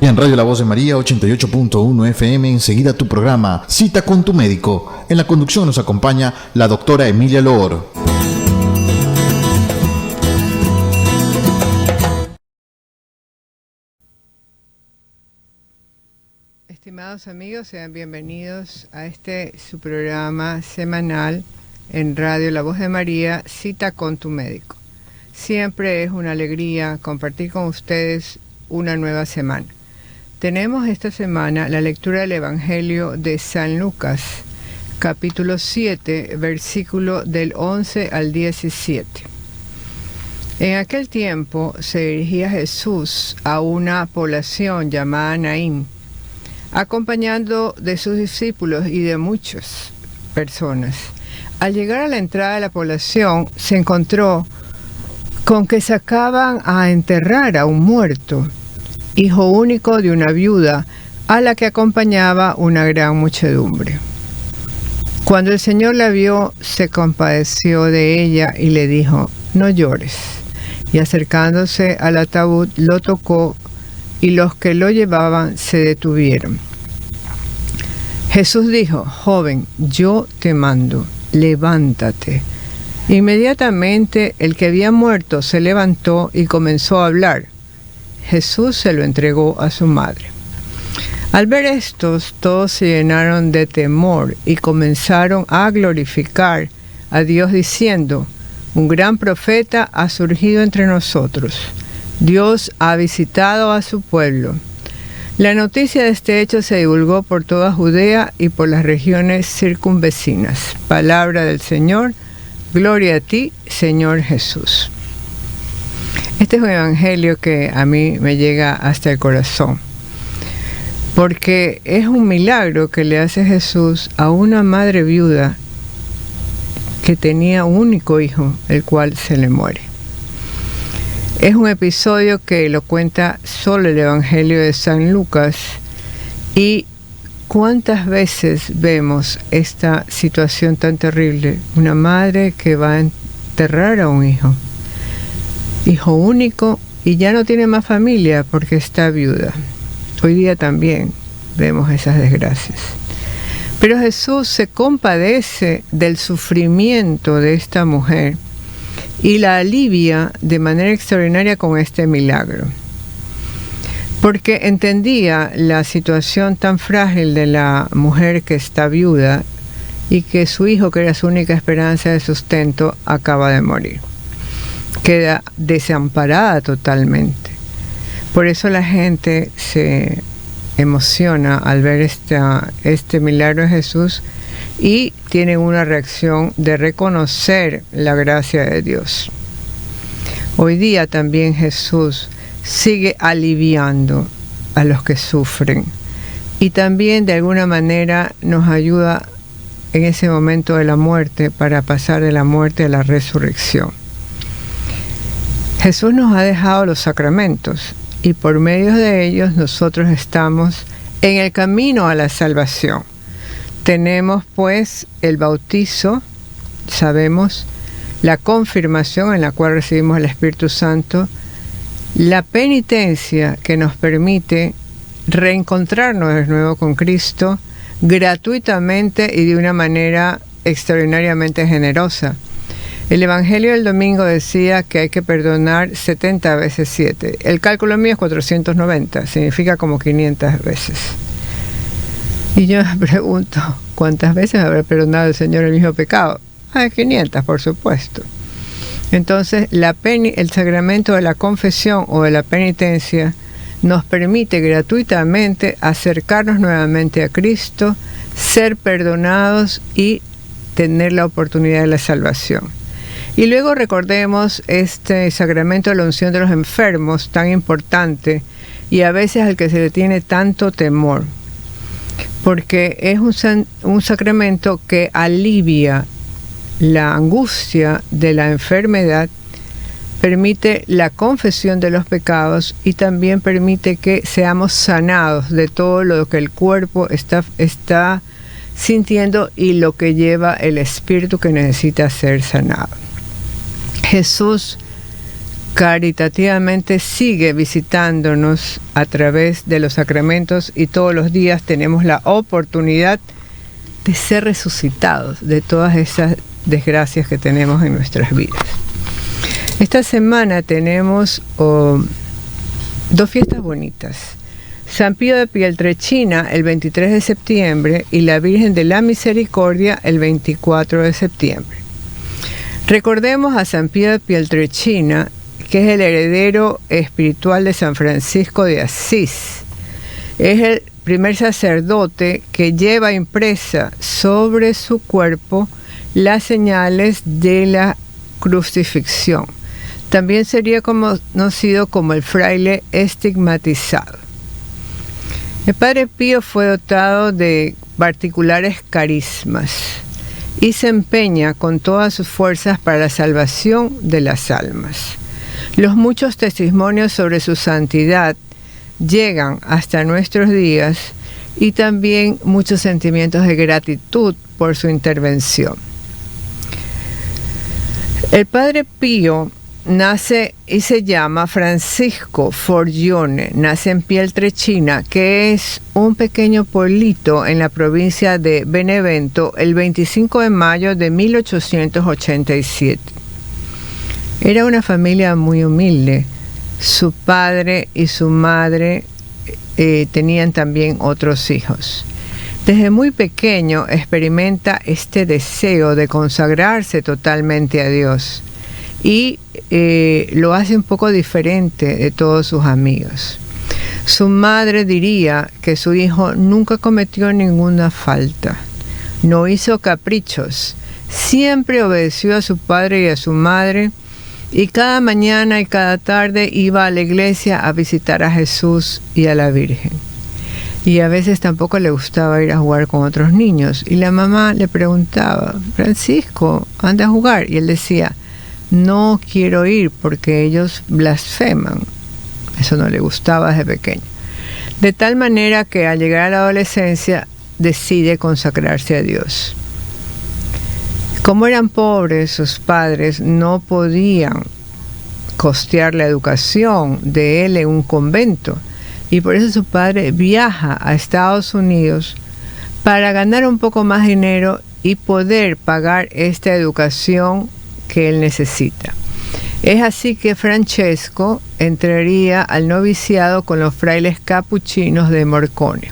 En Radio La Voz de María 88.1 FM, enseguida tu programa Cita con tu médico. En la conducción nos acompaña la doctora Emilia Loor. Estimados amigos, sean bienvenidos a su programa semanal en Radio La Voz de María, Cita con tu médico. Siempre es una alegría compartir con ustedes una nueva semana. Tenemos esta semana la lectura del Evangelio de San Lucas, capítulo 7, versículo del 11 al 17. En aquel tiempo se dirigía Jesús a una población llamada Naín, acompañado de sus discípulos y de muchas personas. Al llegar a la entrada de la población, se encontró con que sacaban a enterrar a un muerto, hijo único de una viuda, a la que acompañaba una gran muchedumbre. Cuando el Señor la vio, se compadeció de ella y le dijo: «No llores». Y acercándose al ataúd, lo tocó, y los que lo llevaban se detuvieron. Jesús dijo: «Joven, yo te mando, levántate». Inmediatamente el que había muerto se levantó y comenzó a hablar. Jesús se lo entregó a su madre. Al ver estos, todos se llenaron de temor y comenzaron a glorificar a Dios diciendo: «Un gran profeta ha surgido entre nosotros. Dios ha visitado a su pueblo». La noticia de este hecho se divulgó por toda Judea y por las regiones circunvecinas. Palabra del Señor. Gloria a ti, Señor Jesús. Este es un evangelio que a mí me llega hasta el corazón, porque es un milagro que le hace Jesús a una madre viuda que tenía un único hijo, el cual se le muere. Es un episodio que lo cuenta solo el Evangelio de San Lucas, y ¿cuántas veces vemos esta situación tan terrible? Una madre que va a enterrar a un hijo único, y ya no tiene más familia porque está viuda. Hoy día también vemos esas desgracias. Pero Jesús se compadece del sufrimiento de esta mujer y la alivia de manera extraordinaria con este milagro, porque entendía la situación tan frágil de la mujer que está viuda y que su hijo, que era su única esperanza de sustento, acaba de morir. Queda desamparada totalmente. Por eso la gente se emociona al ver este milagro de Jesús y tienen una reacción de reconocer la gracia de Dios. Hoy día también Jesús sigue aliviando a los que sufren, y también de alguna manera nos ayuda en ese momento de la muerte para pasar de la muerte a la resurrección. Jesús nos ha dejado los sacramentos, y por medio de ellos nosotros estamos en el camino a la salvación. Tenemos pues el bautizo, sabemos, la confirmación en la cual recibimos el Espíritu Santo, la penitencia que nos permite reencontrarnos de nuevo con Cristo gratuitamente y de una manera extraordinariamente generosa. El Evangelio del domingo decía que hay que perdonar 70 veces 7. El cálculo mío es 490, significa como 500 veces. Y yo me pregunto, ¿cuántas veces habrá perdonado el Señor el mismo pecado? 500, por supuesto. Entonces, el sacramento de la confesión o de la penitencia nos permite gratuitamente acercarnos nuevamente a Cristo, ser perdonados y tener la oportunidad de la salvación. Y luego recordemos este sacramento de la unción de los enfermos, tan importante, y a veces al que se le tiene tanto temor, porque es un sacramento que alivia la angustia de la enfermedad, permite la confesión de los pecados y también permite que seamos sanados de todo lo que el cuerpo está sintiendo y lo que lleva el espíritu que necesita ser sanado. Jesús caritativamente sigue visitándonos a través de los sacramentos y todos los días tenemos la oportunidad de ser resucitados de todas esas desgracias que tenemos en nuestras vidas. Esta semana tenemos 2 fiestas bonitas. San Pío de Pietrelcina el 23 de septiembre y la Virgen de la Misericordia el 24 de septiembre. Recordemos a San Pío de Pietrelcina, que es el heredero espiritual de San Francisco de Asís. Es el primer sacerdote que lleva impresa sobre su cuerpo las señales de la crucifixión. También sería conocido como el fraile estigmatizado. El Padre Pío fue dotado de particulares carismas y se empeña con todas sus fuerzas para la salvación de las almas. Los muchos testimonios sobre su santidad llegan hasta nuestros días y también muchos sentimientos de gratitud por su intervención. El Padre Pío nace y se llama Francisco Forgione, nace en Pietrelcina, que es un pequeño pueblito en la provincia de Benevento, el 25 de mayo de 1887. Era una familia muy humilde. Su padre y su madre tenían también otros hijos. Desde muy pequeño experimenta este deseo de consagrarse totalmente a Dios y lo hace un poco diferente de todos sus amigos. Su madre diría que su hijo nunca cometió ninguna falta, no hizo caprichos, siempre obedeció a su padre y a su madre, y cada mañana y cada tarde iba a la iglesia a visitar a Jesús y a la Virgen. Y a veces tampoco le gustaba ir a jugar con otros niños. Y la mamá le preguntaba, Francisco, anda a jugar. Y él decía, no quiero ir porque ellos blasfeman. Eso no le gustaba desde pequeño. De tal manera que al llegar a la adolescencia decide consagrarse a Dios. Como eran pobres, sus padres no podían costear la educación de él en un convento. Y por eso su padre viaja a Estados Unidos para ganar un poco más dinero y poder pagar esta educación que él necesita. Es así que Francesco entraría al noviciado con los frailes capuchinos de Morcone.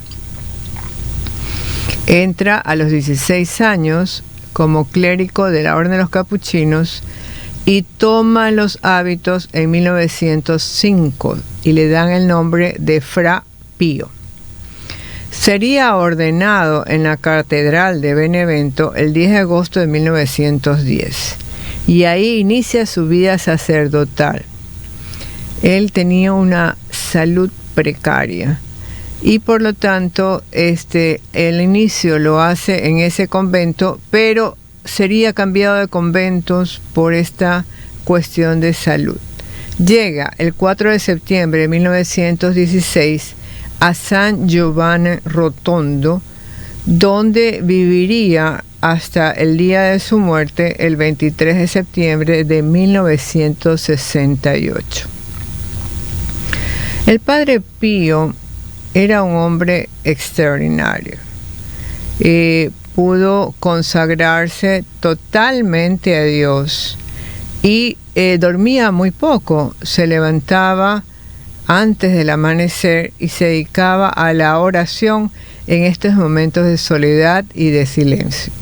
Entra a los 16 años como clérigo de la Orden de los Capuchinos y toma los hábitos en 1905 y le dan el nombre de Fra Pío. Sería ordenado en la Catedral de Benevento el 10 de agosto de 1910 y ahí inicia su vida sacerdotal. Él tenía una salud precaria y por lo tanto el inicio lo hace en ese convento, pero sería cambiado de conventos por esta cuestión de salud. Llega el 4 de septiembre de 1916 a San Giovanni Rotondo, donde viviría hasta el día de su muerte, el 23 de septiembre de 1968. El Padre Pío era un hombre extraordinario. Pudo consagrarse totalmente a Dios y dormía muy poco, se levantaba antes del amanecer y se dedicaba a la oración en estos momentos de soledad y de silencio.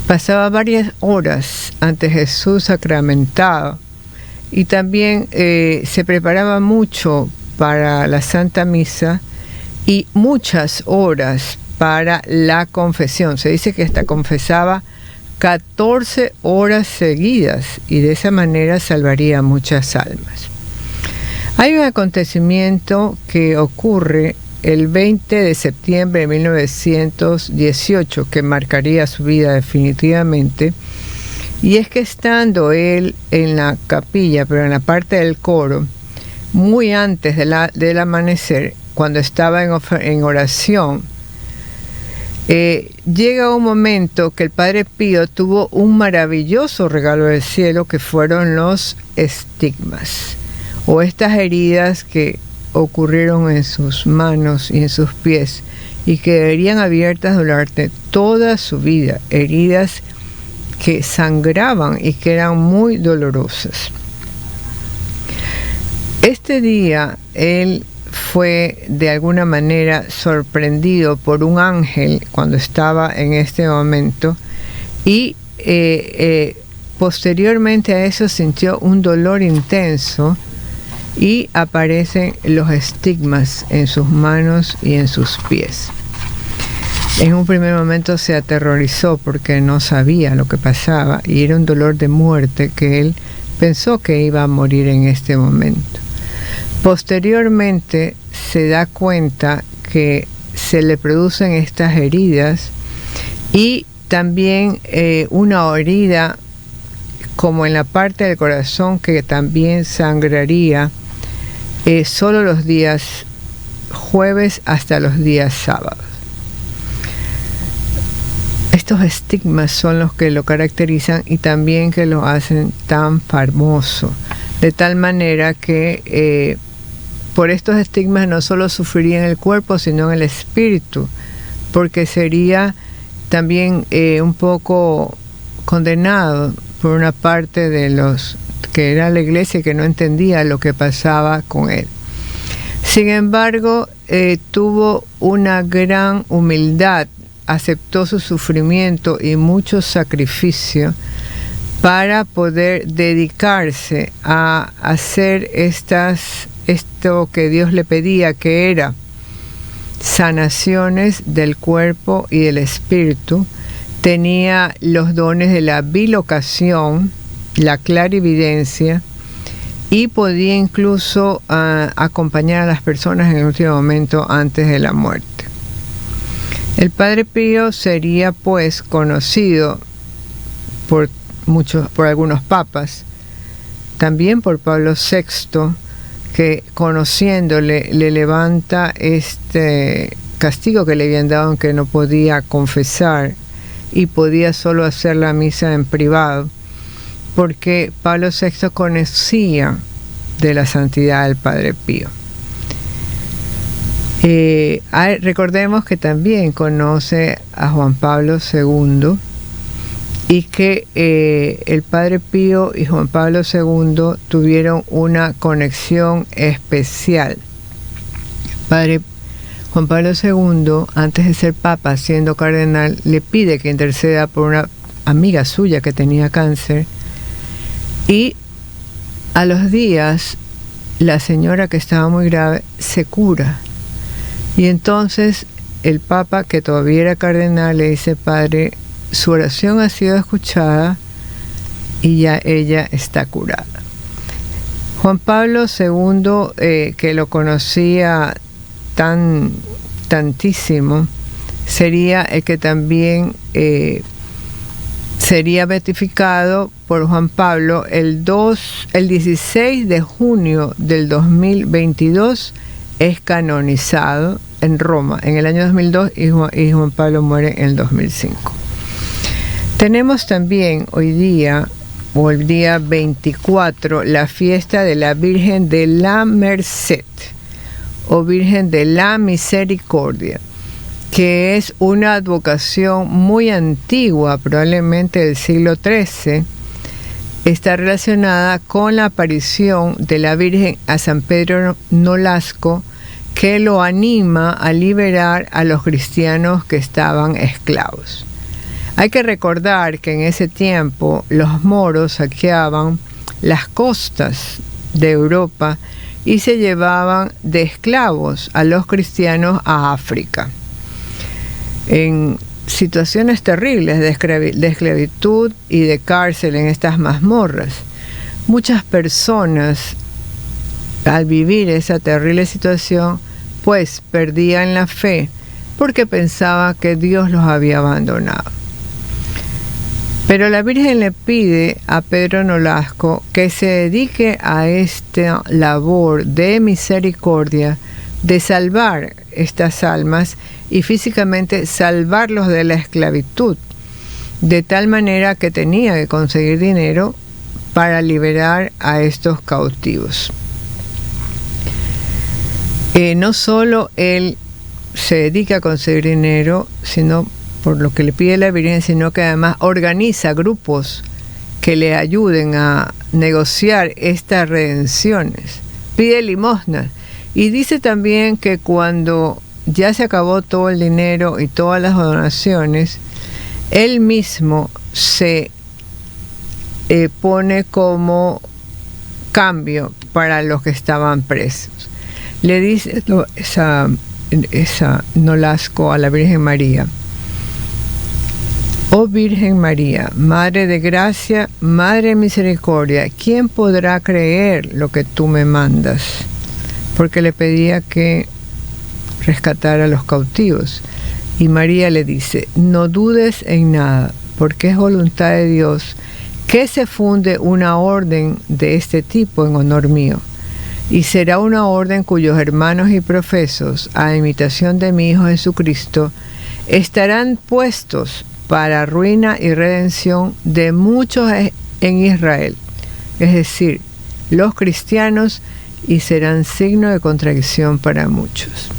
Pasaba varias horas ante Jesús sacramentado y también se preparaba mucho para la Santa Misa y muchas horas para la confesión. Se dice que hasta confesaba 14 horas seguidas y de esa manera salvaría muchas almas. Hay un acontecimiento que ocurre el 20 de septiembre de 1918 que marcaría su vida definitivamente, y es que estando él en la capilla, pero en la parte del coro, muy antes del amanecer, cuando estaba en oración, llega un momento que el Padre Pío tuvo un maravilloso regalo del cielo que fueron los estigmas. o estas heridas que ocurrieron en sus manos y en sus pies y que quedarían abiertas durante toda su vida, heridas que sangraban y que eran muy dolorosas. Este día él fue de alguna manera sorprendido por un ángel cuando estaba en este momento y posteriormente a eso sintió un dolor intenso y aparecen los estigmas en sus manos y en sus pies. En un primer momento se aterrorizó porque no sabía lo que pasaba y era un dolor de muerte que él pensó que iba a morir en este momento. Posteriormente se da cuenta que se le producen estas heridas y también una herida como en la parte del corazón que también sangraría solo los días jueves hasta los días sábados. Estos estigmas son los que lo caracterizan y también que lo hacen tan famoso, de tal manera que por estos estigmas no solo sufriría en el cuerpo, sino en el espíritu, porque sería también un poco condenado por una parte de los que era la iglesia que no entendía lo que pasaba con él. Sin embargo, tuvo una gran humildad, aceptó su sufrimiento y mucho sacrificio para poder dedicarse a hacer esto que Dios le pedía, que era sanaciones del cuerpo y del espíritu. Tenía los dones de la bilocación, la clarividencia, y podía incluso acompañar a las personas en el último momento antes de la muerte. El Padre Pío sería pues conocido por algunos papas, también por Pablo VI, que conociéndole le levanta este castigo que le habían dado en que no podía confesar y podía solo hacer la misa en privado, porque Pablo VI conocía de la santidad del Padre Pío. Recordemos que también conoce a Juan Pablo II y que el Padre Pío y Juan Pablo II tuvieron una conexión especial. Padre Juan Pablo II, antes de ser papa, siendo cardenal, le pide que interceda por una amiga suya que tenía cáncer, y a los días la señora, que estaba muy grave, se cura. Y entonces el Papa, que todavía era cardenal, le dice: Padre, su oración ha sido escuchada y ya ella está curada. Juan Pablo II, que lo conocía tantísimo, sería el que también sería beatificado por Juan Pablo el 16 de junio del 2022, es canonizado en Roma en el año 2002 y Juan Pablo muere en el 2005. Tenemos también hoy día, o el día 24, la fiesta de la Virgen de la Merced, o Virgen de la Misericordia, que es una advocación muy antigua, probablemente del siglo XIII. Está relacionada con la aparición de la Virgen a San Pedro Nolasco, que lo anima a liberar a los cristianos que estaban esclavos. Hay que recordar que en ese tiempo los moros saqueaban las costas de Europa y se llevaban de esclavos a los cristianos a África. En situaciones terribles de esclavitud y de cárcel en estas mazmorras, muchas personas, al vivir esa terrible situación, pues perdían la fe porque pensaban que Dios los había abandonado. Pero la Virgen le pide a Pedro Nolasco que se dedique a esta labor de misericordia, de salvar estas almas y físicamente salvarlos de la esclavitud, de tal manera que tenía que conseguir dinero para liberar a estos cautivos. No solo él se dedica a conseguir dinero, sino por lo que le pide la Virgen, sino que además organiza grupos que le ayuden a negociar estas redenciones. Pide limosnas. Y dice también que cuando ya se acabó todo el dinero y todas las donaciones, él mismo se pone como cambio para los que estaban presos. Le dice esa Nolasco a la Virgen María: oh Virgen María, Madre de Gracia, Madre de Misericordia, ¿quién podrá creer lo que tú me mandas? Porque le pedía que rescatara a los cautivos. Y María le dice: no dudes en nada, porque es voluntad de Dios que se funde una orden de este tipo en honor mío. Y será una orden cuyos hermanos y profesos, a imitación de mi Hijo Jesucristo, estarán puestos para ruina y redención de muchos en Israel, es decir, los cristianos, y serán signo de contradicción para muchos.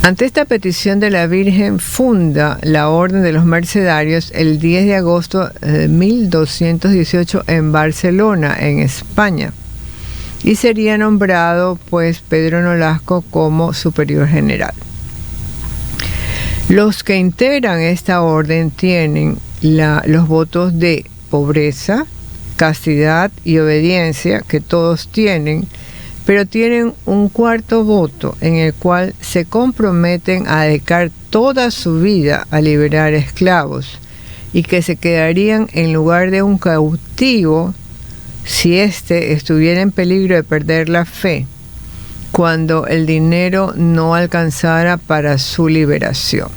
Ante esta petición de la Virgen, funda la Orden de los Mercedarios el 10 de agosto de 1218 en Barcelona, en España, y sería nombrado pues Pedro Nolasco como superior general. Los que integran esta orden tienen los votos de pobreza, castidad y obediencia, que todos tienen, pero tienen un cuarto voto en el cual se comprometen a dedicar toda su vida a liberar esclavos, y que se quedarían en lugar de un cautivo si éste estuviera en peligro de perder la fe cuando el dinero no alcanzara para su liberación.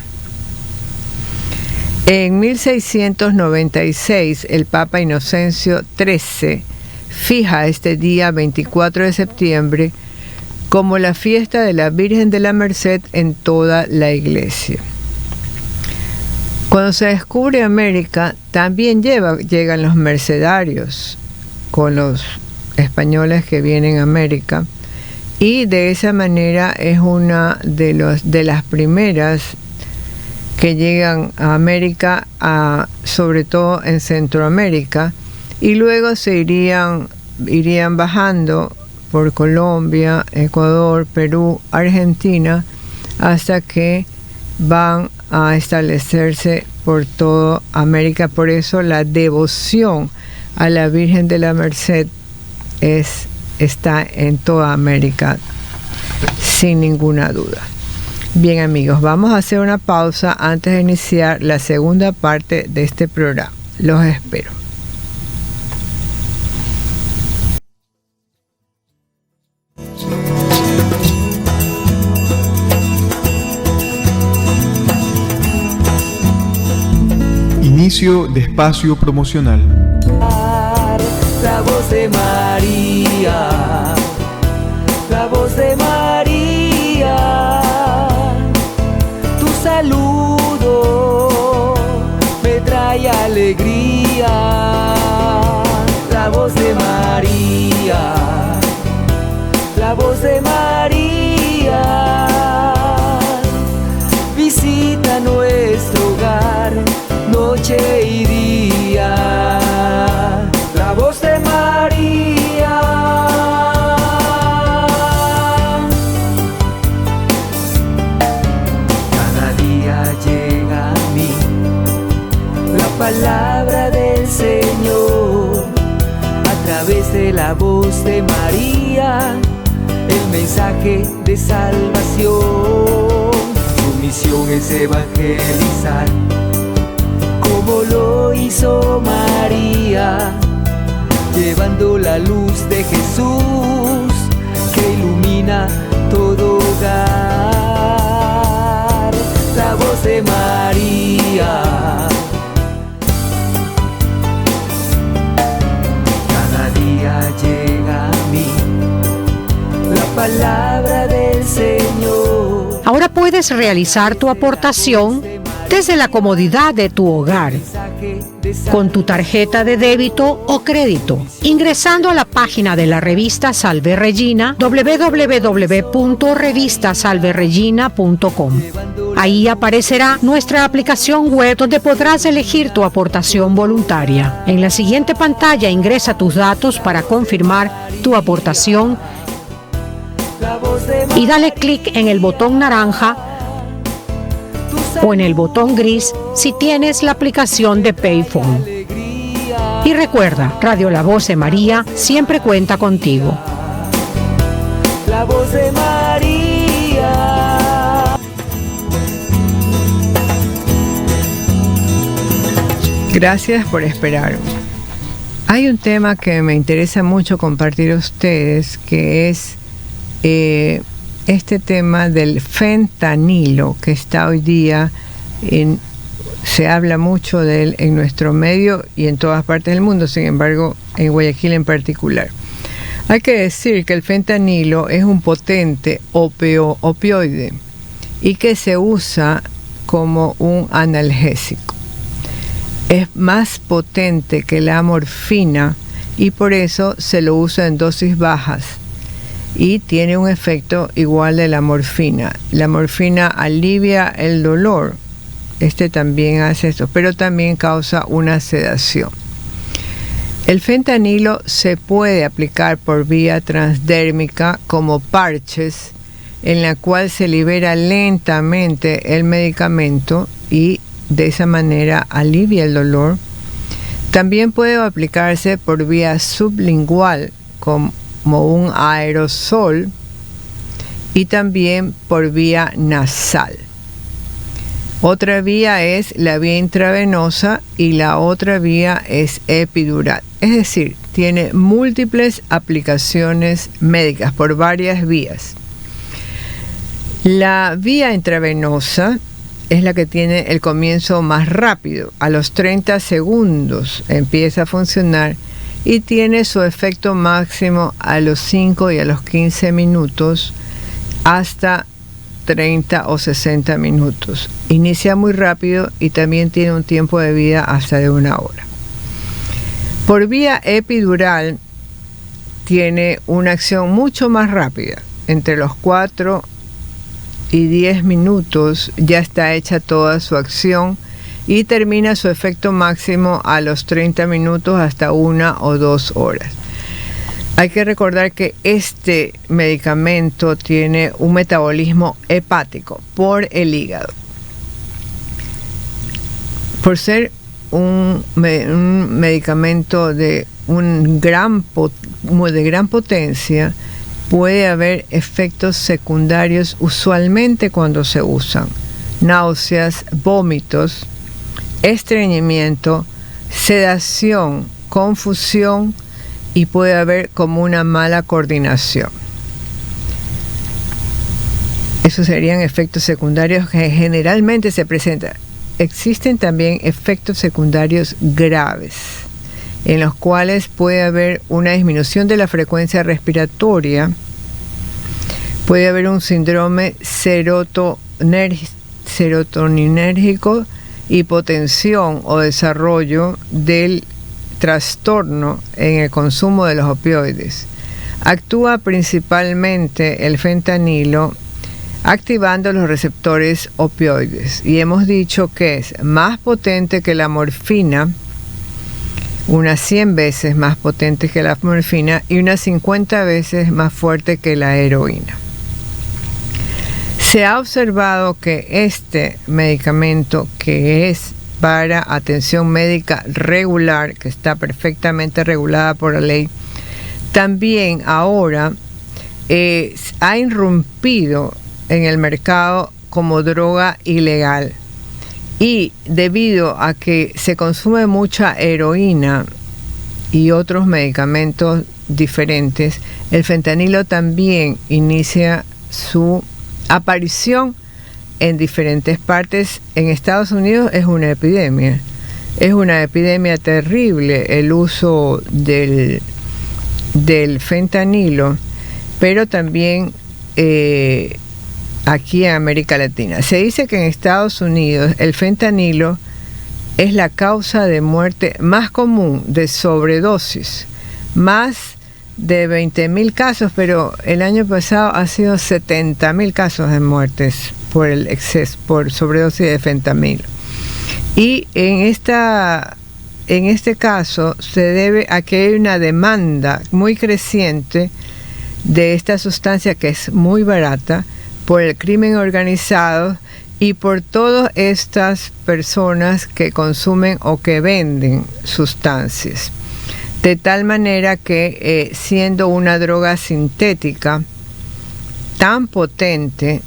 En 1696, el Papa Inocencio XIII fija este día 24 de septiembre como la fiesta de la Virgen de la Merced en toda la Iglesia. Cuando se descubre América, también llegan los mercedarios con los españoles que vienen a América, y de esa manera es una de las primeras que llegan a América, sobre todo en Centroamérica, y luego se irían bajando por Colombia, Ecuador, Perú, Argentina, hasta que van a establecerse por toda América. Por eso la devoción a la Virgen de la Merced está en toda América, sin ninguna duda. Bien, amigos, vamos a hacer una pausa antes de iniciar la segunda parte de este programa. Los espero. Inicio de espacio promocional. La voz de María, la voz de María, tu saludo me trae alegría. La voz de María, la voz de María, visita nuestro hogar, noche y día. La voz de María, cada día llega a mí la palabra del Señor, a través de la voz de María, el mensaje de salvación. Su misión es evangelizar, como lo hizo María, llevando la luz de Jesús que ilumina todo hogar. La voz de María, cada día llega a mí la palabra del Señor. Ahora puedes realizar tu aportación desde la comodidad de tu hogar, con tu tarjeta de débito o crédito, ingresando a la página de la revista Salve Regina, www.revistasalveregina.com. Ahí aparecerá nuestra aplicación web donde podrás elegir tu aportación voluntaria. En la siguiente pantalla ingresa tus datos para confirmar tu aportación y dale clic en el botón naranja o en el botón gris si tienes la aplicación de Payphone. Y recuerda, Radio La Voz de María siempre cuenta contigo. La voz de María. Gracias por esperarme. Hay un tema que me interesa mucho compartir a ustedes, que es este tema del fentanilo, que está hoy día se habla mucho de él en nuestro medio y en todas partes del mundo, sin embargo en Guayaquil en particular. Hay que decir que el fentanilo es un potente opioide y que se usa como un analgésico. Es más potente que la morfina y por eso se lo usa en dosis bajas y tiene un efecto igual de la morfina. La morfina alivia el dolor, también hace esto, pero también causa una sedación. El fentanilo se puede aplicar por vía transdérmica como parches, en la cual se libera lentamente el medicamento y de esa manera alivia el dolor. También puede aplicarse por vía sublingual como un aerosol y también por vía nasal. Otra vía es la vía intravenosa y la otra vía es epidural. Es decir, tiene múltiples aplicaciones médicas por varias vías. La vía intravenosa es la que tiene el comienzo más rápido. A los 30 segundos empieza a funcionar y tiene su efecto máximo a los 5 y a los 15 minutos hasta 30 o 60 minutos. Inicia muy rápido y también tiene un tiempo de vida hasta de 1 hora. Por vía epidural tiene una acción mucho más rápida. Entre los 4 y 10 minutos ya está hecha toda su acción y termina su efecto máximo a los 30 minutos hasta 1 o 2 horas. Hay que recordar que este medicamento tiene un metabolismo hepático por el hígado. Por ser un medicamento de gran potencia, puede haber efectos secundarios usualmente cuando se usan: náuseas, vómitos, estreñimiento, sedación, confusión y puede haber como una mala coordinación. Esos serían efectos secundarios que generalmente se presentan. Existen también efectos secundarios graves, en los cuales puede haber una disminución de la frecuencia respiratoria, puede haber un síndrome serotoninérgico, hipotensión o desarrollo del trastorno en el consumo de los opioides. Actúa principalmente el fentanilo activando los receptores opioides y hemos dicho que es más potente que la morfina, unas 100 veces más potente que la morfina y unas 50 veces más fuerte que la heroína. Se ha observado que este medicamento, que es para atención médica regular, que está perfectamente regulada por la ley, también ahora ha irrumpido en el mercado como droga ilegal. Y debido a que se consume mucha heroína y otros medicamentos diferentes, el fentanilo también inicia su aparición en diferentes partes. En Estados Unidos es una epidemia terrible el uso del fentanilo, pero también aquí en América Latina. Se dice que en Estados Unidos el fentanilo es la causa de muerte más común de sobredosis, más de 20.000 casos, pero el año pasado ha sido 70.000 casos de muertes por el exceso, por sobredosis de fentanilo. Y en este caso se debe a que hay una demanda muy creciente de esta sustancia, que es muy barata, por el crimen organizado y por todas estas personas que consumen o que venden sustancias. De tal manera que siendo una droga sintética tan potente,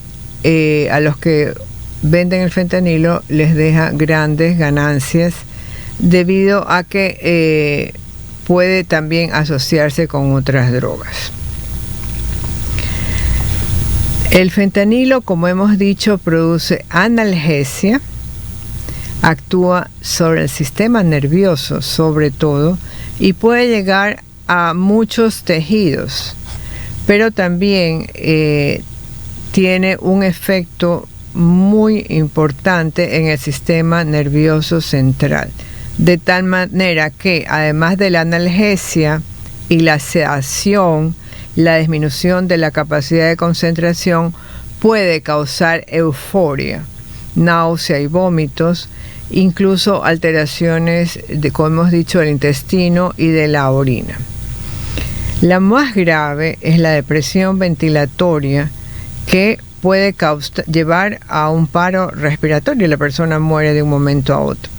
a los que venden el fentanilo les deja grandes ganancias, debido a que puede también asociarse con otras drogas. El fentanilo, como hemos dicho, produce analgesia, actúa sobre el sistema nervioso sobre todo, y puede llegar a muchos tejidos, pero también tiene un efecto muy importante en el sistema nervioso central, de tal manera que además de la analgesia y la sedación, la disminución de la capacidad de concentración puede causar euforia, náusea y vómitos, incluso alteraciones de, como hemos dicho, del intestino y de la orina. La más grave es la depresión ventilatoria, que puede llevar a un paro respiratorio y la persona muere de un momento a otro.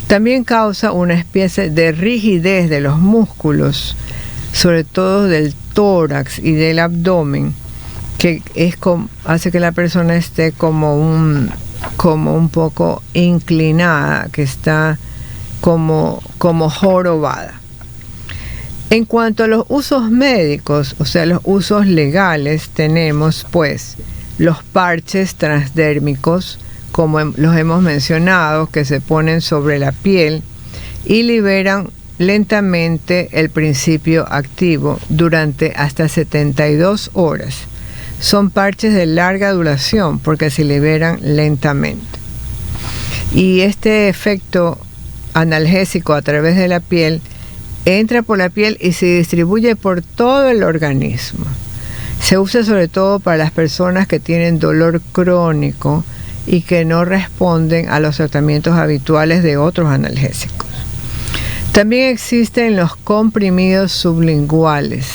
También causa una especie de rigidez de los músculos, sobre todo del tórax y del abdomen, que hace que la persona esté como un poco inclinada, que está como jorobada. En cuanto a los usos médicos, o sea, los usos legales, tenemos pues los parches transdérmicos, como los hemos mencionado, que se ponen sobre la piel y liberan lentamente el principio activo durante hasta 72 horas. Son parches de larga duración porque se liberan lentamente. Y este efecto analgésico a través de la piel entra por la piel y se distribuye por todo el organismo. Se usa sobre todo para las personas que tienen dolor crónico y que no responden a los tratamientos habituales de otros analgésicos. También existen los comprimidos sublinguales,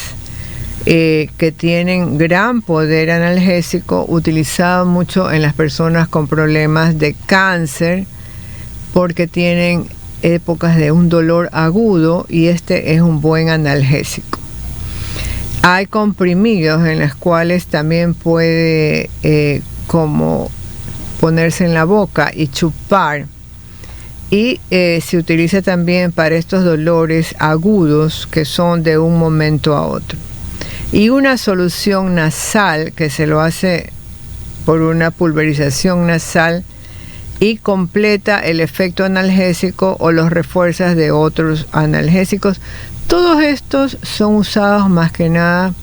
que tienen gran poder analgésico, utilizado mucho en las personas con problemas de cáncer, porque tienen épocas de un dolor agudo y este es un buen analgésico. Hay comprimidos en los cuales también puede como ponerse en la boca y chupar, y se utiliza también para estos dolores agudos que son de un momento a otro. Y una solución nasal que se lo hace por una pulverización nasal y completa el efecto analgésico o los refuerzas de otros analgésicos. Todos estos son usados más que nada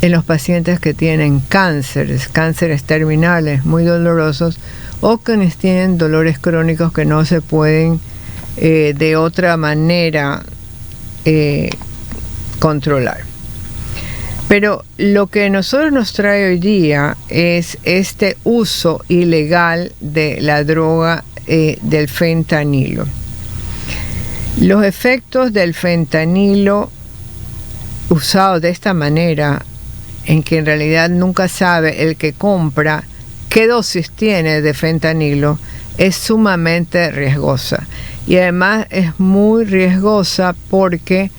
en los pacientes que tienen cánceres terminales muy dolorosos, o quienes tienen dolores crónicos que no se pueden de otra manera controlar. Pero lo que a nosotros nos trae hoy día es este uso ilegal de la droga del fentanilo. Los efectos del fentanilo usado de esta manera, en que en realidad nunca sabe el que compra qué dosis tiene de fentanilo, es sumamente riesgosa. Y además es muy riesgosa porque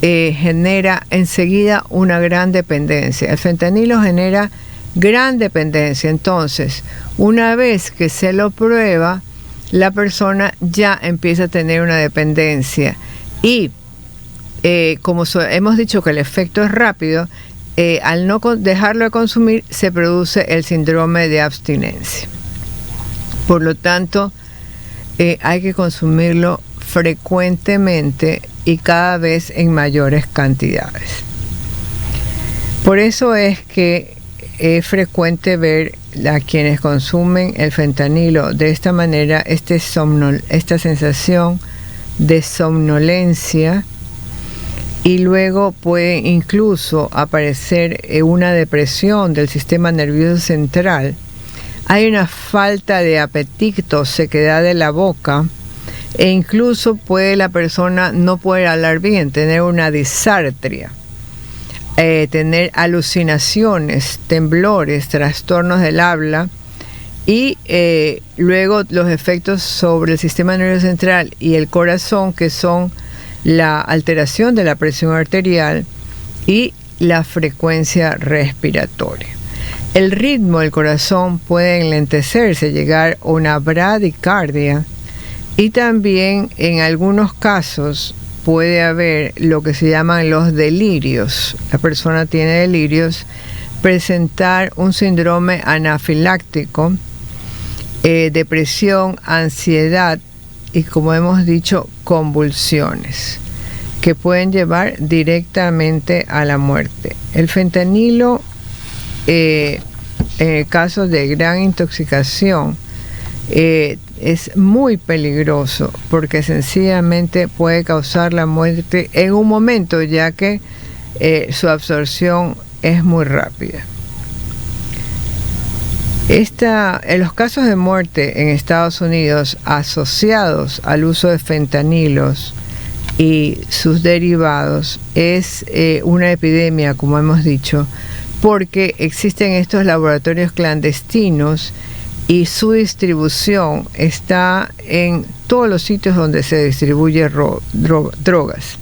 genera enseguida una gran dependencia. El fentanilo genera gran dependencia. Entonces, una vez que se lo prueba, la persona ya empieza a tener una dependencia. Y como hemos dicho que el efecto es rápido, al no dejarlo de consumir, se produce el síndrome de abstinencia. Por lo tanto, hay que consumirlo frecuentemente y cada vez en mayores cantidades. Por eso es que es frecuente ver a quienes consumen el fentanilo de esta manera, esta sensación de somnolencia, y luego puede incluso aparecer una depresión del sistema nervioso central. Hay una falta de apetito, sequedad de la boca, e incluso puede la persona no poder hablar bien, tener una disartria, tener alucinaciones, temblores, trastornos del habla, y luego los efectos sobre el sistema nervioso central y el corazón, que son la alteración de la presión arterial y la frecuencia respiratoria. El ritmo del corazón puede enlentecerse, llegar a una bradicardia, y también en algunos casos puede haber lo que se llaman los delirios. La persona tiene delirios, presentar un síndrome anafiláctico, depresión, ansiedad y, como hemos dicho, convulsiones, que pueden llevar directamente a la muerte. El fentanilo, en el caso de gran intoxicación, es muy peligroso porque sencillamente puede causar la muerte en un momento, ya que su absorción es muy rápida. En los casos de muerte en Estados Unidos asociados al uso de fentanilos y sus derivados es una epidemia, como hemos dicho, porque existen estos laboratorios clandestinos y su distribución está en todos los sitios donde se distribuye drogas.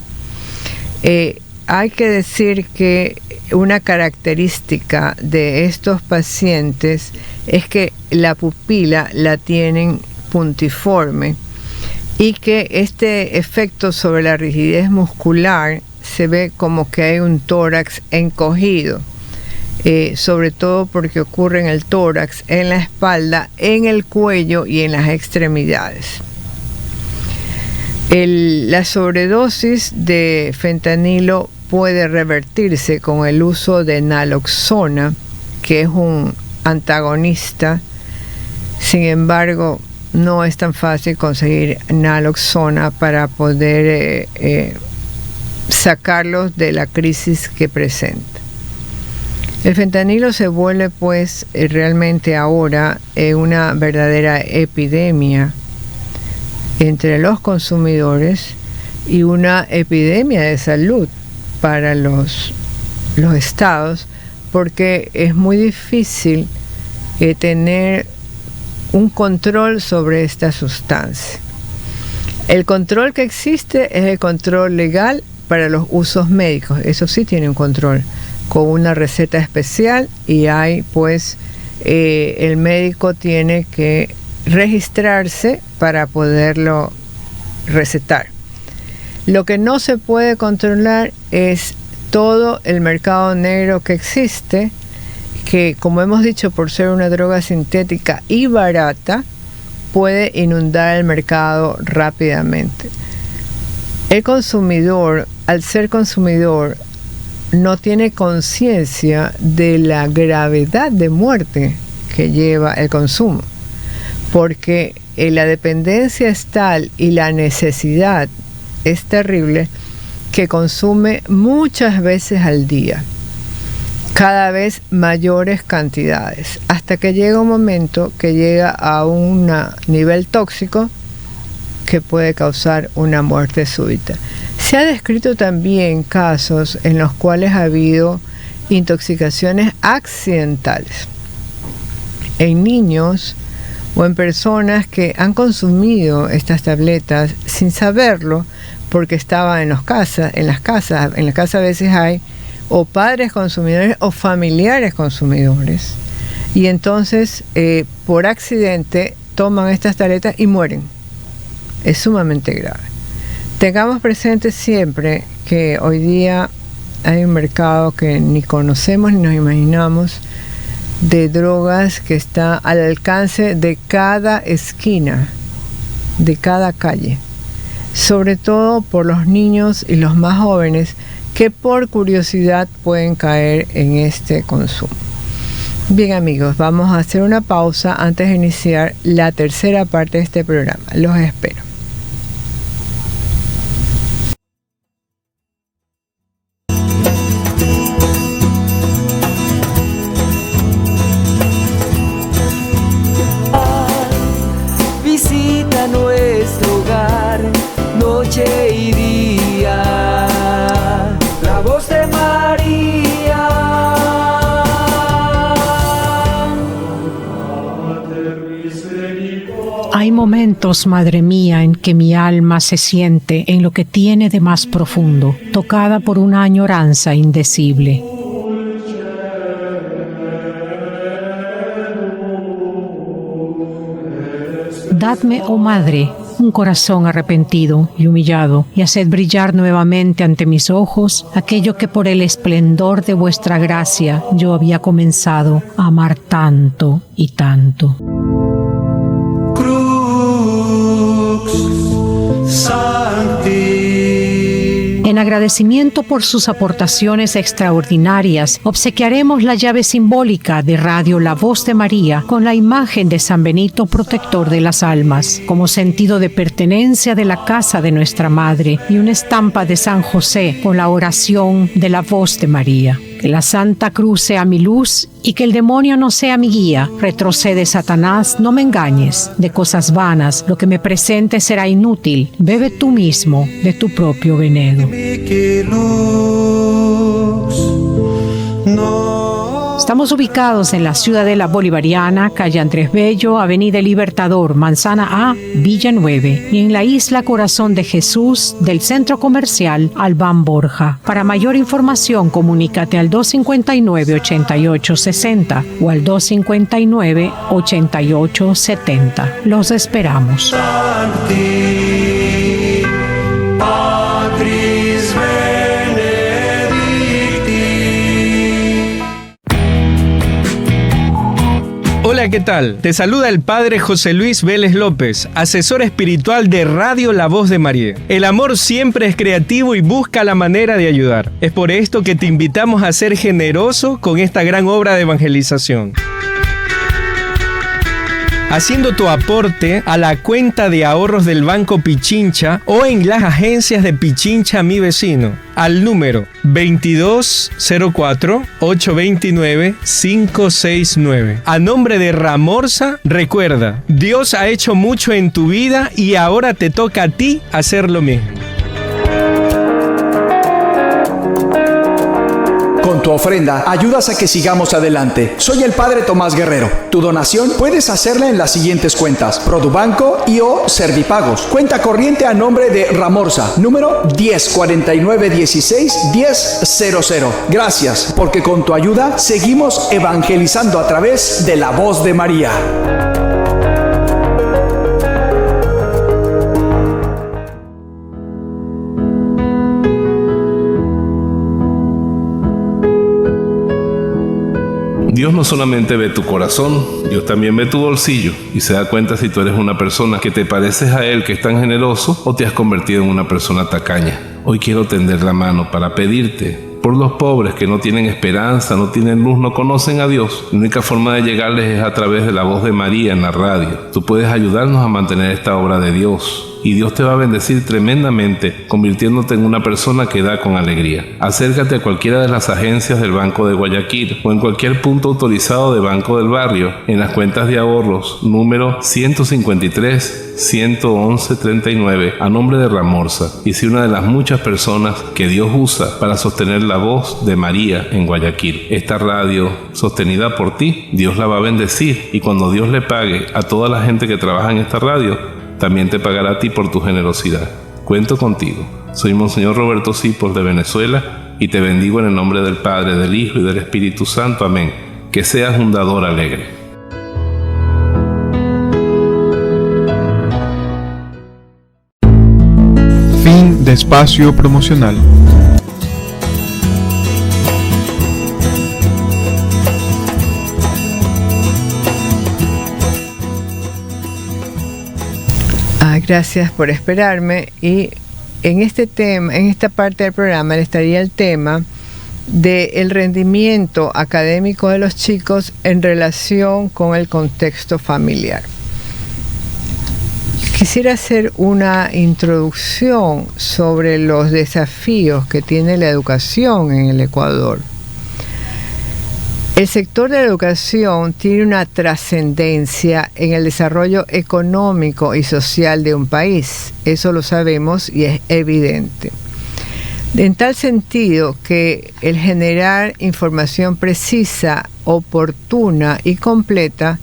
Hay que decir que una característica de estos pacientes es que la pupila la tienen puntiforme y que este efecto sobre la rigidez muscular se ve como que hay un tórax encogido, sobre todo porque ocurre en el tórax, en la espalda, en el cuello y en las extremidades. La sobredosis de fentanilo puede revertirse con el uso de naloxona, que es un antagonista. Sin embargo, no es tan fácil conseguir naloxona para poder sacarlos de la crisis que presenta. El fentanilo se vuelve pues realmente ahora una verdadera epidemia entre los consumidores y una epidemia de salud para los estados, porque es muy difícil tener un control sobre esta sustancia. El control que existe es el control legal para los usos médicos. Eso sí tiene un control con una receta especial, y hay pues el médico tiene que registrarse para poderlo recetar. Lo que no se puede controlar es todo el mercado negro que existe, que, como hemos dicho, por ser una droga sintética y barata, puede inundar el mercado rápidamente. El consumidor, al ser consumidor, no tiene conciencia de la gravedad de muerte que lleva el consumo, porque la dependencia es tal y la necesidad es terrible que consume muchas veces al día, cada vez mayores cantidades, hasta que llega un momento que llega a un nivel tóxico que puede causar una muerte súbita. Se ha descrito también casos en los cuales ha habido intoxicaciones accidentales en niños o en personas que han consumido estas tabletas sin saberlo, porque estaban en las casas a veces hay o padres consumidores o familiares consumidores, y entonces por accidente toman estas tabletas y mueren. Es sumamente grave. Tengamos presente siempre que hoy día hay un mercado que ni conocemos ni nos imaginamos, de drogas que está al alcance de cada esquina, de cada calle, sobre todo por los niños y los más jóvenes que por curiosidad pueden caer en este consumo. Bien, amigos, vamos a hacer una pausa antes de iniciar la tercera parte de este programa. Los espero. Visita nuestro hogar, noche y día. La voz de María. Hay momentos, Madre mía, en que mi alma se siente en lo que tiene de más profundo, tocada por una añoranza indecible. Dadme, oh Madre, un corazón arrepentido y humillado, y haced brillar nuevamente ante mis ojos aquello que por el esplendor de vuestra gracia yo había comenzado a amar tanto y tanto. En agradecimiento por sus aportaciones extraordinarias, obsequiaremos la llave simbólica de Radio La Voz de María con la imagen de San Benito, protector de las almas, como sentido de pertenencia de la casa de nuestra Madre, y una estampa de San José con la oración de la Voz de María. Que la Santa Cruz sea mi luz y que el demonio no sea mi guía. Retrocede, Satanás, no me engañes. De cosas vanas, lo que me presente será inútil. Bebe tú mismo de tu propio veneno. Estamos ubicados en la Ciudadela Bolivariana, calle Andrés Bello, avenida Libertador, Manzana A, Villa 9, y en la isla Corazón de Jesús del Centro Comercial Albán Borja. Para mayor información, comunícate al 259-8860 o al 259-8870. Los esperamos. Hola, ¿qué tal? Te saluda el Padre José Luis Vélez López, asesor espiritual de Radio La Voz de María. El amor siempre es creativo y busca la manera de ayudar. Es por esto que te invitamos a ser generoso con esta gran obra de evangelización, haciendo tu aporte a la cuenta de ahorros del Banco Pichincha o en las agencias de Pichincha Mi Vecino, al número 2204-829-569. A nombre de Ramorza, recuerda, Dios ha hecho mucho en tu vida y ahora te toca a ti hacer lo mismo. Con tu ofrenda, ayudas a que sigamos adelante. Soy el Padre Tomás Guerrero. Tu donación puedes hacerla en las siguientes cuentas: Produbanco y/o Servipagos. Cuenta corriente a nombre de Ramorza, número 1049161000. Gracias, porque con tu ayuda seguimos evangelizando a través de la Voz de María. Dios no solamente ve tu corazón, Dios también ve tu bolsillo y se da cuenta si tú eres una persona que te pareces a Él, que es tan generoso, o te has convertido en una persona tacaña. Hoy quiero tender la mano para pedirte por los pobres que no tienen esperanza, no tienen luz, no conocen a Dios. La única forma de llegarles es a través de la Voz de María en la radio. Tú puedes ayudarnos a mantener esta obra de Dios. Y Dios te va a bendecir tremendamente, convirtiéndote en una persona que da con alegría. Acércate a cualquiera de las agencias del Banco de Guayaquil o en cualquier punto autorizado de Banco del Barrio, en las cuentas de ahorros número 153-111-39, a nombre de Ramorza, y si una de las muchas personas que Dios usa para sostener la Voz de María en Guayaquil. Esta radio, sostenida por ti, Dios la va a bendecir, y cuando Dios le pague a toda la gente que trabaja en esta radio, también te pagará a ti por tu generosidad. Cuento contigo. Soy Monseñor Roberto Cipos de Venezuela y te bendigo en el nombre del Padre, del Hijo y del Espíritu Santo. Amén. Que seas un dador alegre. Fin de espacio promocional. Gracias por esperarme. Y en este tema, en esta parte del programa, estaría el tema del rendimiento académico de los chicos en relación con el contexto familiar. Quisiera hacer una introducción sobre los desafíos que tiene la educación en el Ecuador. El sector de la educación tiene una trascendencia en el desarrollo económico y social de un país. Eso lo sabemos y es evidente. En tal sentido que el generar información precisa, oportuna y completa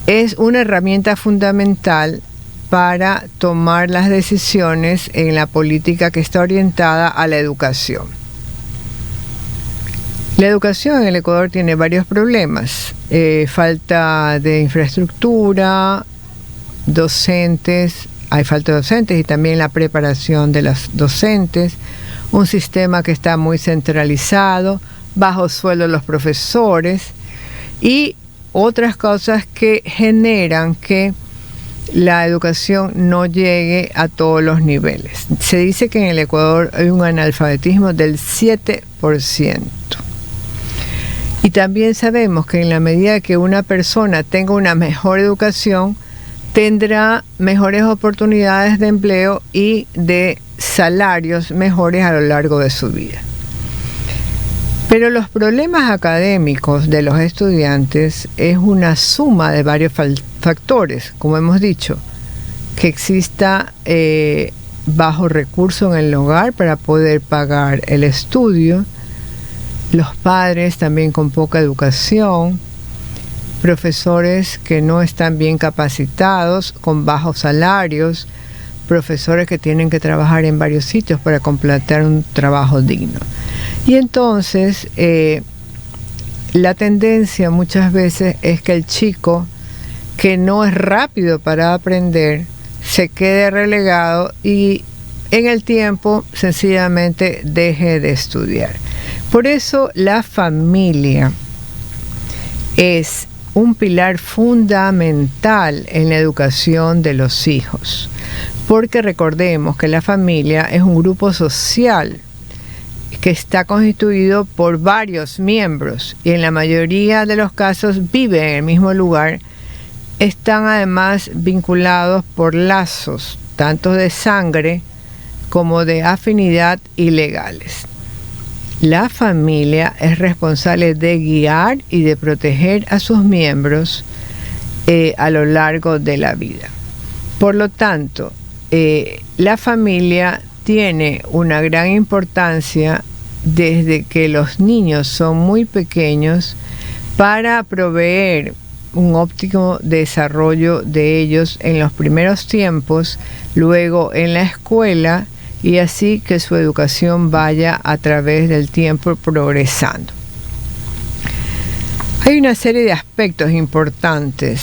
es una herramienta fundamental para tomar las decisiones en la política que está orientada a la educación. La educación en el Ecuador tiene varios problemas. Falta de infraestructura, docentes, hay falta de docentes y también la preparación de los docentes, un sistema que está muy centralizado, bajo sueldo de los profesores y otras cosas que generan que la educación no llegue a todos los niveles. Se dice que en el Ecuador hay un analfabetismo del 7%. Y también sabemos que en la medida que una persona tenga una mejor educación, tendrá mejores oportunidades de empleo y de salarios mejores a lo largo de su vida. Pero los problemas académicos de los estudiantes es una suma de varios factores, como hemos dicho, que exista bajo recurso en el hogar para poder pagar el estudio, los padres también con poca educación, profesores que no están bien capacitados, con bajos salarios, profesores que tienen que trabajar en varios sitios para completar un trabajo digno. Y entonces la tendencia muchas veces es que el chico que no es rápido para aprender se quede relegado y en el tiempo sencillamente deje de estudiar. Por eso la familia es un pilar fundamental en la educación de los hijos, porque recordemos que la familia es un grupo social que está constituido por varios miembros y en la mayoría de los casos viven en el mismo lugar. Están además vinculados por lazos tanto de sangre como de afinidad y legales. La familia es responsable de guiar y de proteger a sus miembros a lo largo de la vida. Por lo tanto, la familia tiene una gran importancia desde que los niños son muy pequeños para proveer un óptimo desarrollo de ellos en los primeros tiempos, luego en la escuela, y así que su educación vaya a través del tiempo progresando. Hay una serie de aspectos importantes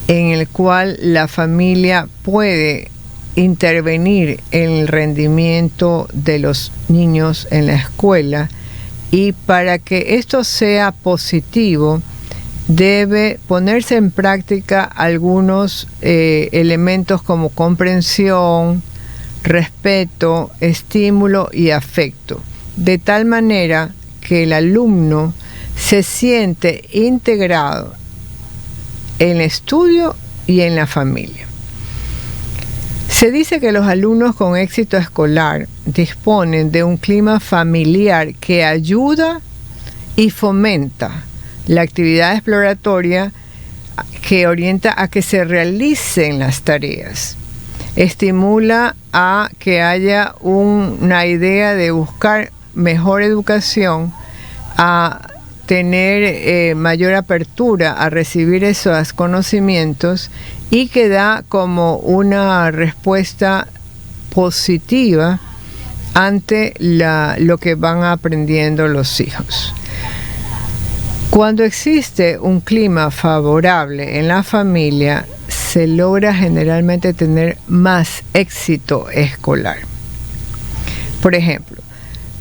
en el cual la familia puede intervenir en el rendimiento de los niños en la escuela, y para que esto sea positivo debe ponerse en práctica algunos elementos como comprensión, respeto, estímulo y afecto, de tal manera que el alumno se siente integrado en el estudio y en la familia. Se dice que los alumnos con éxito escolar disponen de un clima familiar que ayuda y fomenta la actividad exploratoria, que orienta a que se realicen las tareas. Estimula a que haya una idea de buscar mejor educación, a tener mayor apertura a recibir esos conocimientos, y que da como una respuesta positiva ante lo que van aprendiendo los hijos. Cuando existe un clima favorable en la familia, se logra generalmente tener más éxito escolar. Por ejemplo,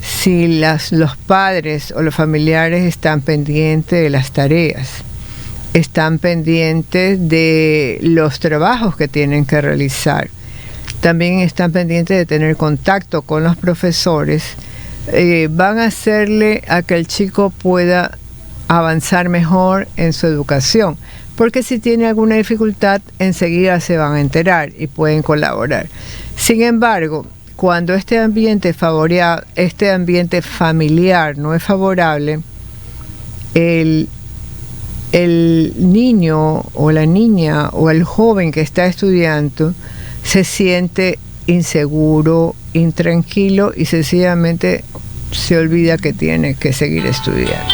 si los padres o los familiares están pendientes de las tareas, están pendientes de los trabajos que tienen que realizar, también están pendientes de tener contacto con los profesores, van a hacerle a que el chico pueda avanzar mejor en su educación, porque si tiene alguna dificultad enseguida se van a enterar y pueden colaborar. Sin embargo, cuando este ambiente familiar no es favorable, el niño o la niña o el joven que está estudiando se siente inseguro, intranquilo y sencillamente se olvida que tiene que seguir estudiando.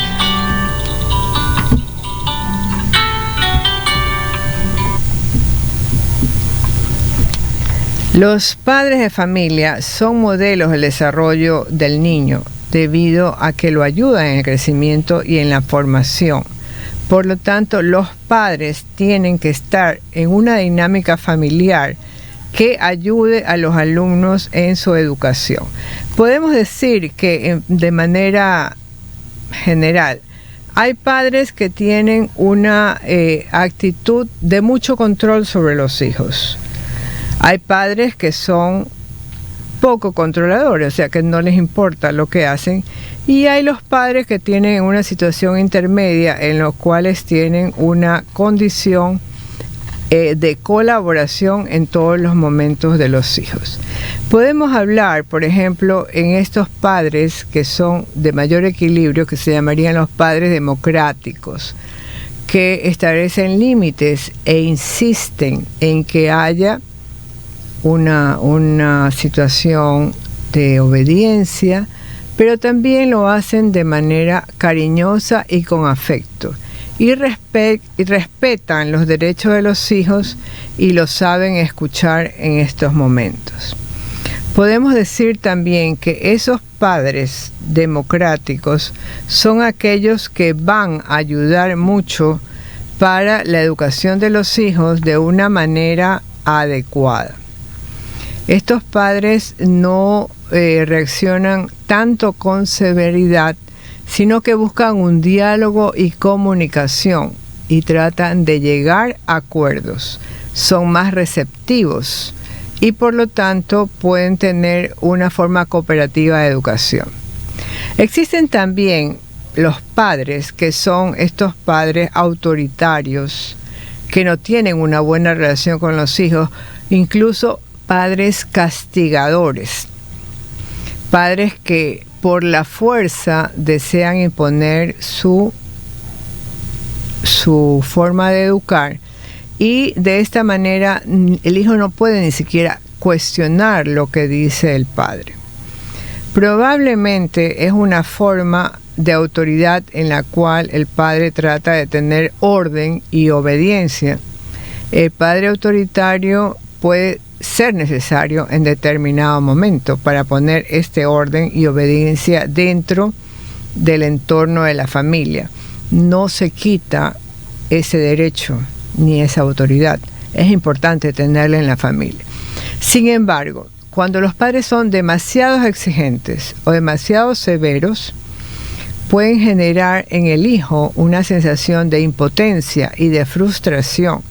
Los padres de familia son modelos del desarrollo del niño debido a que lo ayudan en el crecimiento y en la formación. Por lo tanto, los padres tienen que estar en una dinámica familiar que ayude a los alumnos en su educación. Podemos decir que de manera general, hay padres que tienen una actitud de mucho control sobre los hijos. Hay padres que son poco controladores, o sea que no les importa lo que hacen, y hay los padres que tienen una situación intermedia en los cuales tienen una condición de colaboración en todos los momentos de los hijos. Podemos hablar, por ejemplo, en estos padres que son de mayor equilibrio, que se llamarían los padres democráticos, que establecen límites e insisten en que haya una situación de obediencia, pero también lo hacen de manera cariñosa y con afecto. Y respetan los derechos de los hijos y los saben escuchar en estos momentos. Podemos decir también que esos padres democráticos son aquellos que van a ayudar mucho para la educación de los hijos de una manera adecuada. Estos padres no reaccionan tanto con severidad, sino que buscan un diálogo y comunicación y tratan de llegar a acuerdos. Son más receptivos y por lo tanto pueden tener una forma cooperativa de educación. Existen también los padres que son estos padres autoritarios que no tienen una buena relación con los hijos, incluso padres castigadores, padres que por la fuerza desean imponer su forma de educar y de esta manera el hijo no puede ni siquiera cuestionar lo que dice el padre. Probablemente es una forma de autoridad en la cual el padre trata de tener orden y obediencia. El padre autoritario puede ser necesario en determinado momento para poner este orden y obediencia dentro del entorno de la familia. No se quita ese derecho ni esa autoridad. Es importante tenerla en la familia. Sin embargo, cuando los padres son demasiado exigentes o demasiado severos, pueden generar en el hijo una sensación de impotencia y de frustración,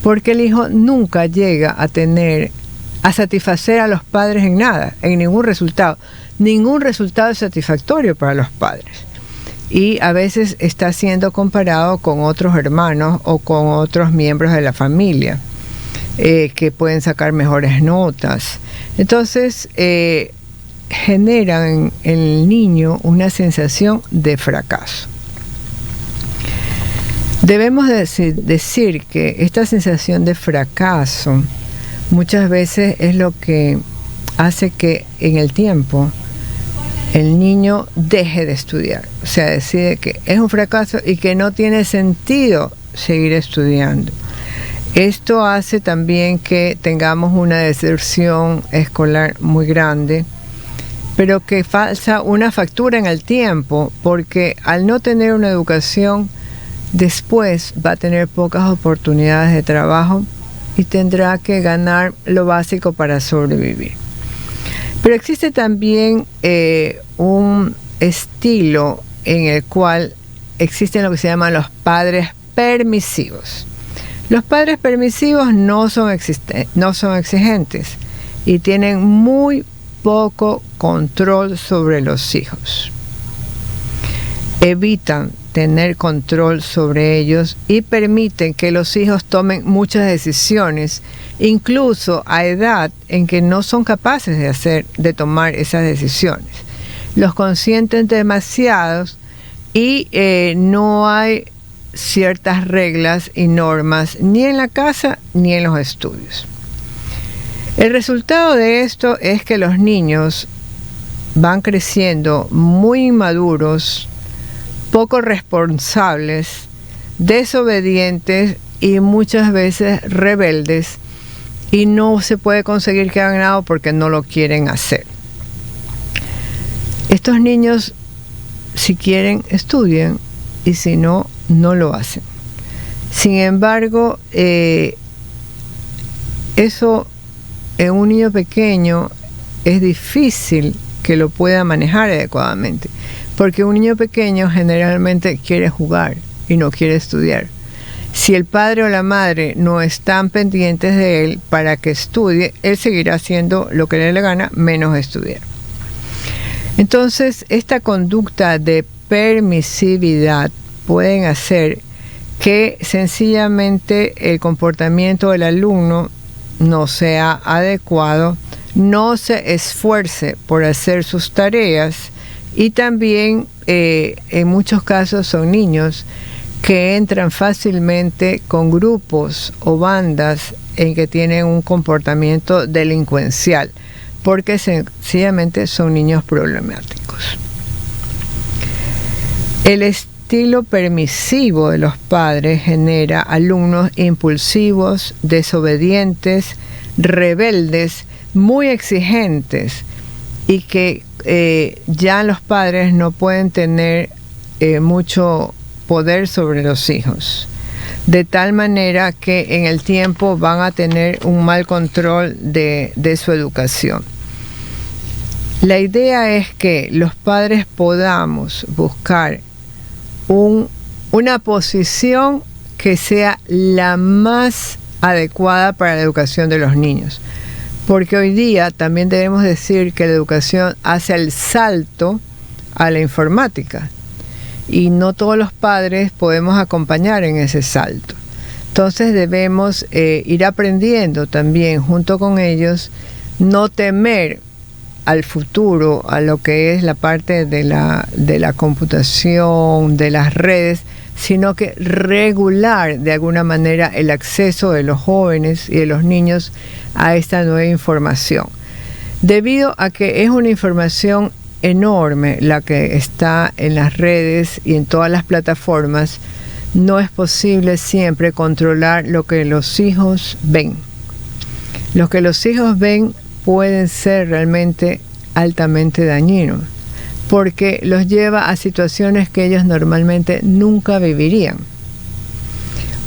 porque el hijo nunca llega a satisfacer a los padres en nada, en ningún resultado. Ningún resultado es satisfactorio para los padres. Y a veces está siendo comparado con otros hermanos o con otros miembros de la familia que pueden sacar mejores notas. Entonces, generan en el niño una sensación de fracaso. Debemos decir que esta sensación de fracaso muchas veces es lo que hace que en el tiempo el niño deje de estudiar. O sea, decide que es un fracaso y que no tiene sentido seguir estudiando. Esto hace también que tengamos una deserción escolar muy grande, pero que pasa una factura en el tiempo, porque al no tener una educación, después va a tener pocas oportunidades de trabajo y tendrá que ganar lo básico para sobrevivir. Pero existe también un estilo en el cual existen lo que se llaman los padres permisivos. Los padres permisivos no son exigentes y tienen muy poco control sobre los hijos. Evitan tener control sobre ellos y permiten que los hijos tomen muchas decisiones, incluso a edad en que no son capaces de tomar esas decisiones. Los consienten demasiados y no hay ciertas reglas y normas ni en la casa ni en los estudios. El resultado de esto es que los niños van creciendo muy inmaduros, poco responsables, desobedientes y muchas veces rebeldes, y no se puede conseguir que hagan nada porque no lo quieren hacer. Estos niños, si quieren, estudian, y si no, no lo hacen. Sin embargo, eso en un niño pequeño es difícil que lo pueda manejar adecuadamente, porque un niño pequeño generalmente quiere jugar y no quiere estudiar. Si el padre o la madre no están pendientes de él para que estudie, él seguirá haciendo lo que le dé la gana, menos estudiar. Entonces, esta conducta de permisividad pueden hacer que sencillamente el comportamiento del alumno no sea adecuado, no se esfuerce por hacer sus tareas, y también en muchos casos son niños que entran fácilmente con grupos o bandas en que tienen un comportamiento delincuencial, porque sencillamente son niños problemáticos. El estilo permisivo de los padres genera alumnos impulsivos, desobedientes, rebeldes, muy exigentes, y que ya los padres no pueden tener mucho poder sobre los hijos, de tal manera que en el tiempo van a tener un mal control de su educación. La idea es que los padres podamos buscar una posición que sea la más adecuada para la educación de los niños, porque hoy día también debemos decir que la educación hace el salto a la informática, y no todos los padres podemos acompañar en ese salto. Entonces debemos ir aprendiendo también junto con ellos, no temer al futuro, a lo que es la parte de la computación, de las redes, sino que regular de alguna manera el acceso de los jóvenes y de los niños a esta nueva información. Debido a que es una información enorme la que está en las redes y en todas las plataformas, no es posible siempre controlar lo que los hijos ven. Lo que los hijos ven pueden ser realmente altamente dañinos, porque los lleva a situaciones que ellos normalmente nunca vivirían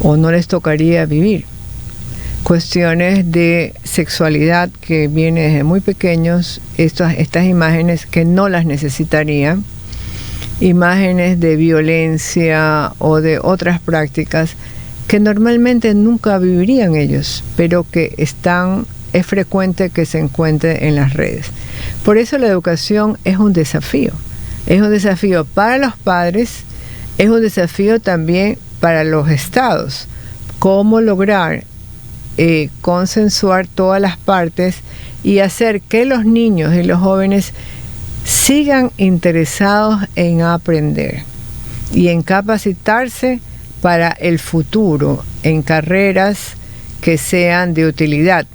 o no les tocaría vivir. Cuestiones de sexualidad que vienen desde muy pequeños, estas imágenes que no las necesitarían, imágenes de violencia o de otras prácticas que normalmente nunca vivirían ellos, pero que es frecuente que se encuentre en las redes. Por eso la educación es un desafío para los padres, es un desafío también para los estados, cómo lograr consensuar todas las partes y hacer que los niños y los jóvenes sigan interesados en aprender y en capacitarse para el futuro en carreras que sean de utilidad.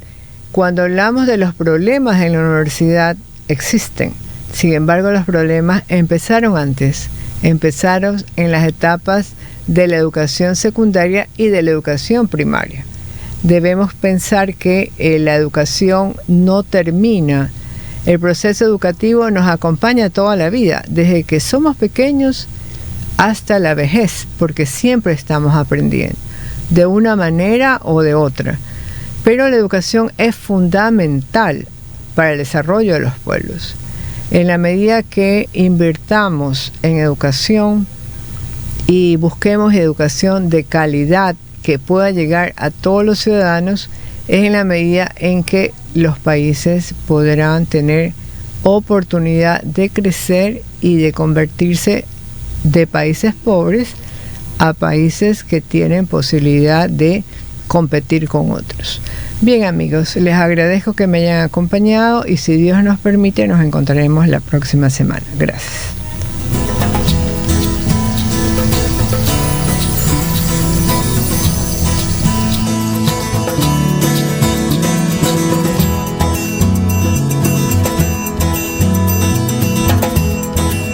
Cuando hablamos de los problemas en la universidad, existen. Sin embargo, los problemas empezaron antes, empezaron en las etapas de la educación secundaria y de la educación primaria. Debemos pensar que la educación no termina. El proceso educativo nos acompaña toda la vida, desde que somos pequeños hasta la vejez, porque siempre estamos aprendiendo, de una manera o de otra. Pero la educación es fundamental para el desarrollo de los pueblos. En la medida que invirtamos en educación y busquemos educación de calidad que pueda llegar a todos los ciudadanos, es en la medida en que los países podrán tener oportunidad de crecer y de convertirse de países pobres a países que tienen posibilidad de competir con otros. Bien, amigos, les agradezco que me hayan acompañado y si Dios nos permite nos encontraremos la próxima semana. Gracias.